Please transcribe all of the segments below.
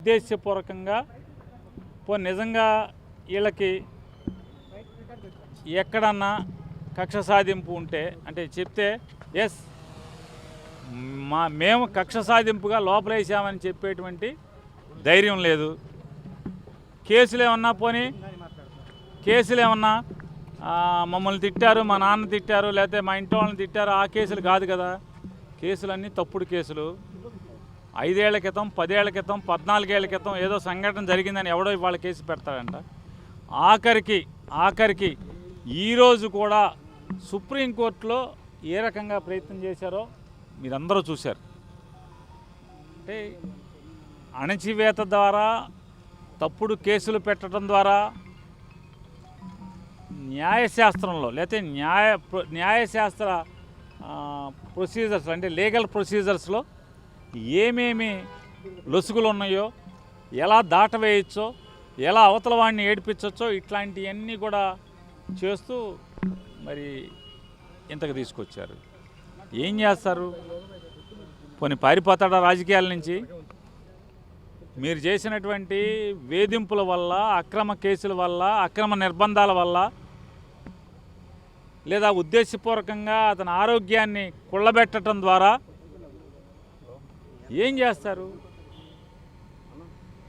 ఉద్దేశపూర్వకంగా నిజంగా వీళ్ళకి ఎక్కడన్నా కక్ష సాధింపు ఉంటే అంటే చెప్తే ఎస్ మేము కక్ష సాధింపుగా లోపలేసామని చెప్పేటువంటి ధైర్యం లేదు. కేసులు ఏమన్నా కేసులు ఏమన్నా మమ్మల్ని తిట్టారు, మా నాన్న తిట్టారు, లేకపోతే మా ఇంటి వాళ్ళని తిట్టారు, ఆ కేసులు కాదు కదా. కేసులన్నీ తప్పుడు కేసులు. 5 ఏళ్ల క్రితం, 10 ఏళ్ల క్రితం, 14 ఏళ్ల క్రితం ఏదో సంఘటన జరిగిందని ఎవడో ఇవాళ కేసు పెడతాడంట. ఆఖరికి ఈరోజు కూడా సుప్రీంకోర్టులో ఏ రకంగా ప్రయత్నం చేశారో మీరందరూ చూశారు. అంటే అణచివేత ద్వారా, తప్పుడు కేసులు పెట్టడం ద్వారా న్యాయశాస్త్రంలో లేకపోతే న్యాయశాస్త్ర ప్రొసీజర్స్ అంటే లీగల్ ప్రొసీజర్స్లో ఏమేమి లొసుగులు ఉన్నాయో, ఎలా దాటవేయచ్చో, ఎలా అవతల వాడిని ఏడిపించవచ్చో ఇట్లాంటివన్నీ కూడా చేస్తూ మరి ఇంతకు తీసుకొచ్చారు. ఏం చేస్తారు? పోనీ పారిపోతాడా రాజకీయాల నుంచి? మీరు చేసినటువంటి వేధింపుల వల్ల, అక్రమ కేసుల వల్ల, అక్రమ నిర్బంధాల వల్ల, లేదా ఉద్దేశపూర్వకంగా అతని ఆరోగ్యాన్ని కుళ్ళబెట్టడం ద్వారా ఏం చేస్తారు?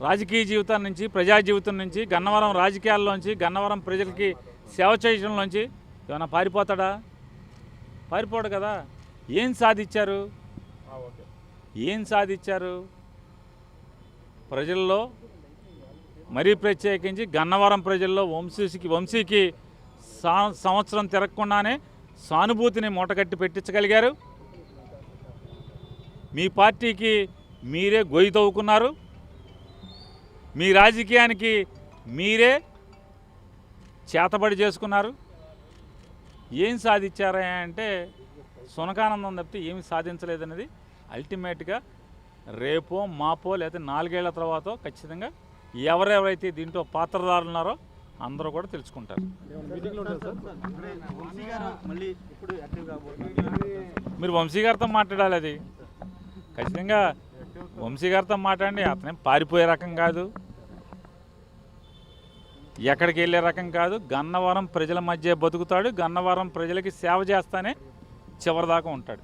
రాజకీయ జీవితం నుంచి, ప్రజా జీవితం నుంచి, గన్నవరం రాజకీయాల్లోంచి, గన్నవరం ప్రజలకి సేవ చేయడంలోంచి ఏమైనా పారిపోతాడా? పారిపోడు కదా. ఏం సాధించారు? ప్రజల్లో మరీ ప్రత్యేకించి గన్నవరం ప్రజల్లో వంశీకి సంవత్సరం తిరగకుండానే సానుభూతిని మూటగట్టి పెట్టించగలిగారు. మీ పార్టీకి మీరే గొయ్యి తవ్వుకున్నారు. మీ రాజకీయానికి మీరే చేతబడి చేసుకున్నారు. ఏం సాధించారా అంటే సునకానందం తప్పితే ఏమి సాధించలేదనేది అల్టిమేట్గా రేపో మాపో లేదా 4 ఏళ్ల తర్వాత ఖచ్చితంగా ఎవరెవరైతే దీంట్లో పాత్రదారులు ఉన్నారో అందరూ కూడా తెలుసుకుంటారు. మీరు వంశీ గారితో మాట్లాడాలి. అది ఖచ్చితంగా వంశీ గారితో మాట్లాడండి. అతనే పారిపోయే రకం కాదు, ఎక్కడికి వెళ్ళే రకం కాదు. గన్నవరం ప్రజల మధ్య బతుకుతాడు. గన్నవరం ప్రజలకి సేవ చేస్తానే చివరిదాకా ఉంటాడు.